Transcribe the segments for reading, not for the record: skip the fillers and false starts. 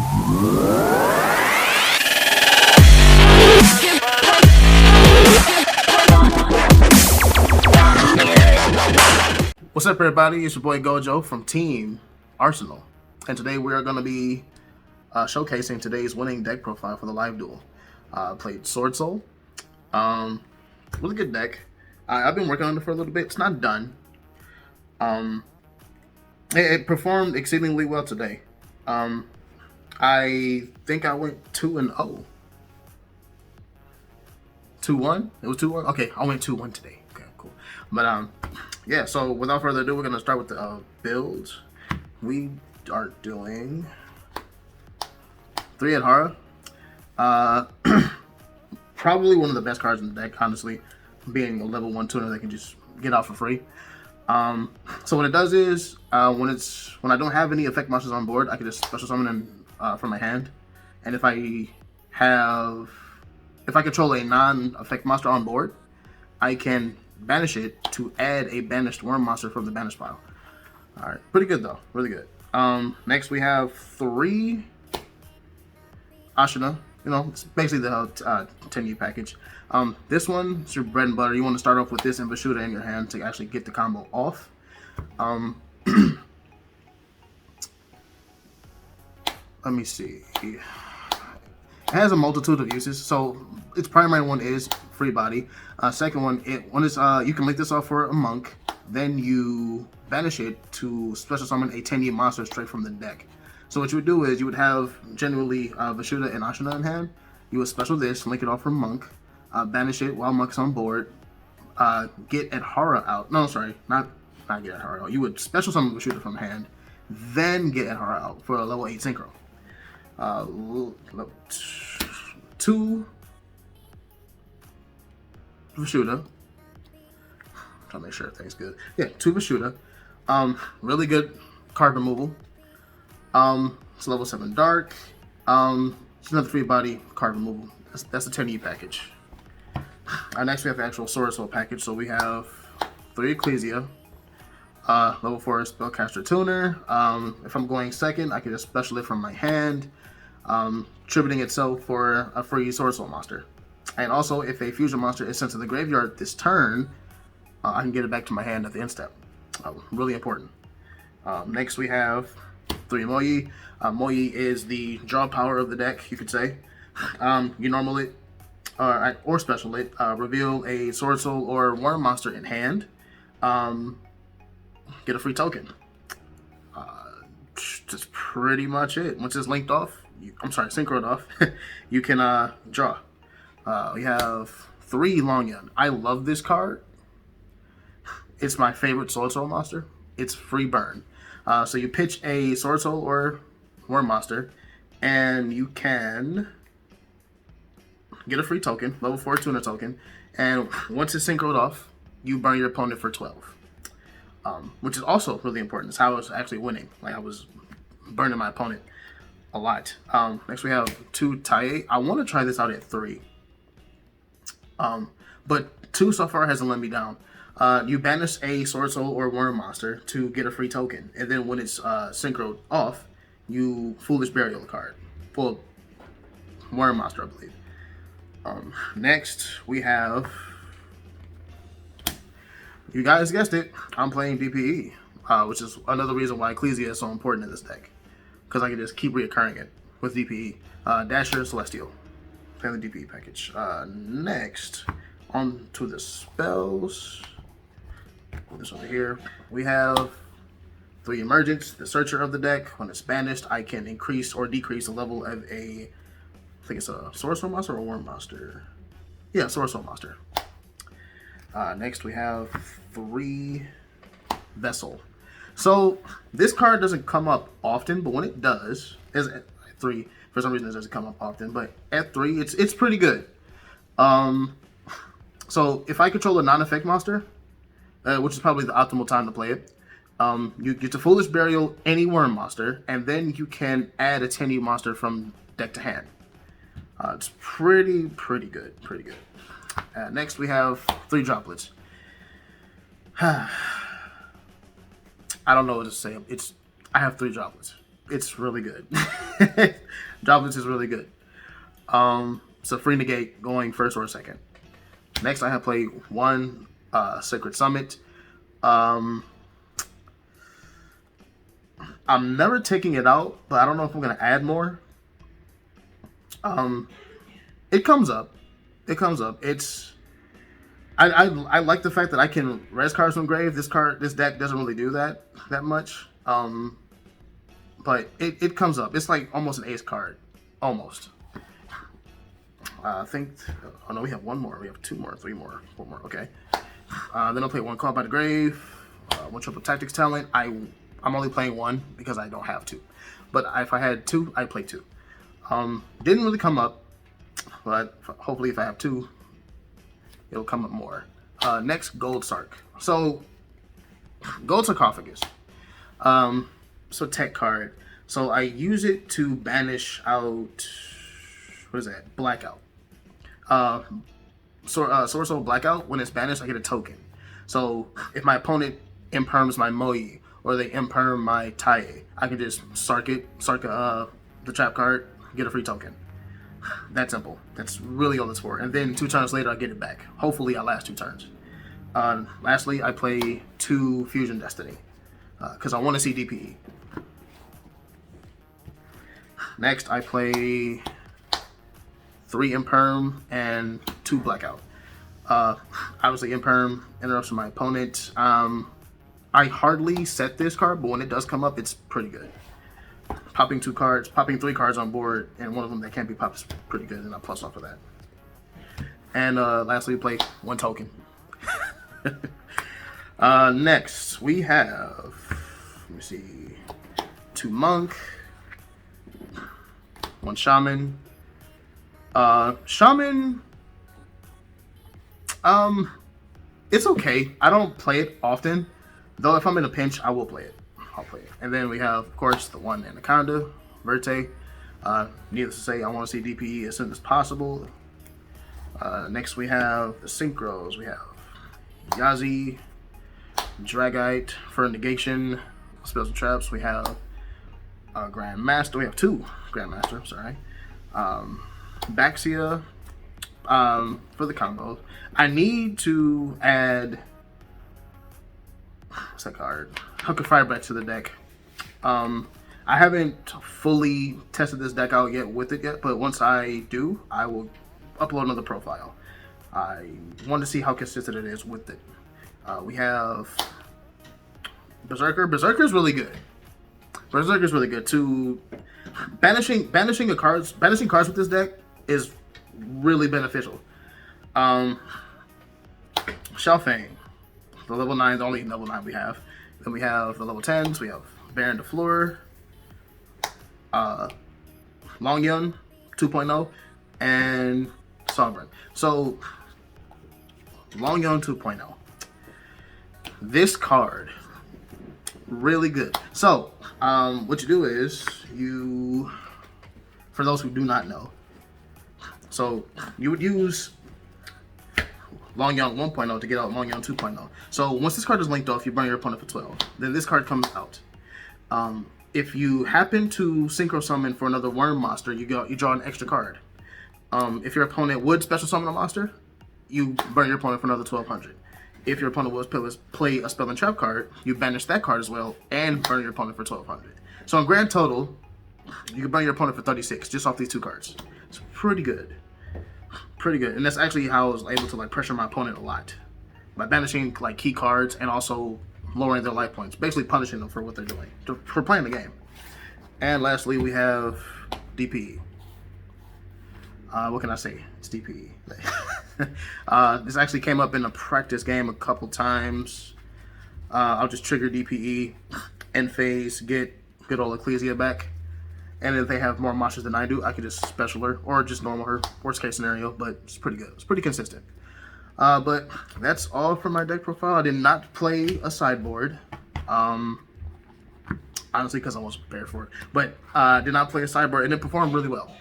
What's up, everybody? It's your boy Gojo from Team Arsenal, and today we are going to be showcasing today's winning deck profile for the live duel. Played Swordsoul. Really good deck. I've been working on it for a little bit. It's not done. It performed exceedingly well today. I think I went 2-0. 2-1? It was 2-1? Okay, I went 2-1 today. Okay, cool. But yeah, so without further ado, we're gonna start with the builds. We are doing 3 Adhara. Probably one of the best cards in the deck, honestly, being a level 1 tuner that can just get out for free. So what it does is when I don't have any effect monsters on board, I can just special summon them from my hand, and if I control a non-effect monster on board, I can banish it to add a banished worm monster from the banish pile. Alright, pretty good though, really good. Next we have 3 Ashina. You know, it's basically the Tenyi package. This one is your bread and butter. You want to start off with this and Vashuda in your hand to actually get the combo off. Let me see. It has a multitude of uses. So its primary one is free body. Second one, you can link this off for a monk. Then you banish it to special summon a Tenyi monster straight from the deck. So what you would do is you would have generally Vashuda and Ashina in hand. You would special this, link it off for monk, banish it while monk's on board, get Adhara out. No, sorry, not get Adhara out. You would special summon Vashuda from hand, then get Adhara out for a level 8 synchro. Level 2 Vashuda. Trying to make sure everything's good. Yeah, 2 Vashuda. Really good card removal. It's level 7 dark. It's another free body card removal. That's the 10E package. Next we have the actual Swordsoul package. So we have 3 Ecclesia. Level 4 Spellcaster Tuner. If I'm going second, I can just special it from my hand, tributing itself for a free Swordsoul monster. And also, if a fusion monster is sent to the graveyard this turn, I can get it back to my hand at the end step. Really important. Next we have 3 Moyi. Moyi is the draw power of the deck, you could say. You normal it, or special it, reveal a Swordsoul or Worm monster in hand, get a free token. That's pretty much it. Once it's linked off, synchroed off, you can draw. We have 3 Longyan. I love this card. It's my favorite Swordsoul monster. It's free burn. So you pitch a Swordsoul or Worm monster, and you can get a free token, level 4 tuner token, and once it's synchroed off, you burn your opponent for 12. Which is also really important. It's how I was actually winning. Like, I was burning my opponent a lot. Next we have 2 Taie. I want to try this out at 3. But 2 so far hasn't let me down. You banish a Swordsoul or Worm monster to get a free token, and then when it's synchroed off, you Foolish Burial card. Full Worm monster, I believe. Next, we have, you guys guessed it, I'm playing DPE, which is another reason why Ecclesia is so important in this deck, because I can just keep reoccurring it with DPE. Dasher, Celestial, playing the DPE package. Next, on to the spells. Put this over here. We have 3 Emergence, the Searcher of the deck. When it's banished, I can increase or decrease the level of I think it's a Swordsoul monster or a Worm monster. Yeah, Swordsoul monster. Next we have 3 Vessel. So this card doesn't come up often, but when it does, is at 3. For some reason it doesn't come up often, but at 3, it's pretty good. So if I control a non-effect monster, which is probably the optimal time to play it, you get to Foolish Burial any Worm monster, and then you can add a Tenyi monster from deck to hand. It's pretty good, next we have 3 Droplets. I don't know what to say. I have 3 Droplets. it's really good. Droplets is really good. So free negate going first or second. Next, I have played one Sacred Summit. I'm never taking it out, but I don't know if I'm gonna add more. It comes up. It comes up. I like the fact that I can res cards from grave. This deck doesn't really do that much. But it comes up. It's like almost an ace card, almost. I think. Oh no, we have one more. We have two more, three more, four more. Okay. Then I'll play one card by the grave. One triple tactics talent. I'm only playing one because I don't have two. But if I had two, I'd play two. Didn't really come up, but hopefully if I have two, it'll come up more. Next, Gold Sark. So, Gold Sarcophagus. So tech card. So I use it to banish out. What is that? Blackout. Swordsoul Blackout. When it's banished, I get a token. So if my opponent imperms my Moyi or they imperm my Taie, I can just sark the trap card, get a free token. That simple. That's really all it's for. And then 2 turns later, I get it back. Hopefully, I last 2 turns. Lastly, I play 2 Fusion Destiny because I want to see DPE. Next, I play 3 Imperm and 2 Blackout. Obviously, Imperm interrupts my opponent. I hardly set this card, but when it does come up, it's pretty good. Popping 3 cards on board, and one of them that can't be popped is pretty good, and I plus off of that. And lastly, we play 1 token. Next, we have, let me see, 2 Monk, 1 Shaman. Shaman, it's okay. I don't play it often, though if I'm in a pinch, I will play it. I'll play it. And then we have, of course, the 1 Anaconda, Verte. Needless to say, I want to see DPE as soon as possible. Next, we have the Synchros. We have Yazi, Dragite for negation, spells and traps. We have Grandmaster. We have 2 Grandmaster, sorry. Baxia for the combos. I need to add, what's that card? Hook of Fireback to the deck. I haven't fully tested this deck out with it yet, but once I do, I will upload another profile. I want to see how consistent it is with it. We have Berserker. Berserker is really good. Berserker is really good too. Banishing cards with this deck is really beneficial. Shelfang, the level 9, the only level 9 we have. Then we have the level 10s. We have Baron de Fleur, Longyun 2.0, and Sovereign. So, Longyun 2.0. This card, really good. So, what you do is, for those who do not know, so you would use Longyun 1.0 to get out Longyun 2.0. So once this card is linked off, you burn your opponent for 12. Then this card comes out. If you happen to Synchro Summon for another Worm monster, you draw an extra card. If your opponent would special summon a monster, you burn your opponent for another 1200. If your opponent would play a spell and trap card, you banish that card as well and burn your opponent for 1200. So in grand total, you can burn your opponent for 36 just off these 2 cards. It's pretty good. Pretty good. And that's actually how I was able to pressure my opponent a lot. By banishing key cards and also lowering their life points. Basically punishing them for what they're doing. For playing the game. And lastly, we have DPE. What can I say? It's DPE. This actually came up in a practice game a couple times. I'll just trigger DPE, end phase, get good old Ecclesia back. And if they have more monsters than I do, I could just special her or just normal her. Worst case scenario, but it's pretty good. It's pretty consistent. But that's all for my deck profile. I did not play a sideboard. Honestly, because I wasn't prepared for it. But I did not play a sideboard, and it performed really well.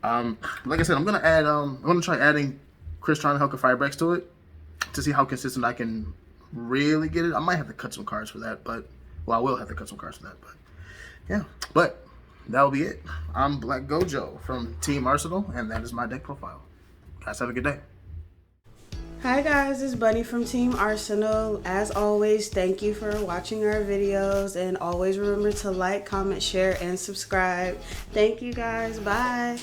Like I said, I'm gonna try adding Crystron and Hulk of Firebreaks to it to see how consistent I can really get it. I might have to cut some cards for that, but I will have to cut some cards for that. But Yeah, but that'll be it. I'm Black Gojo from Team Arsenal, and that is my deck profile. Guys, have a good day. Hi guys, it's Bunny from Team Arsenal. As always, thank you for watching our videos, and always remember to like, comment, share, and subscribe. Thank you guys. Bye.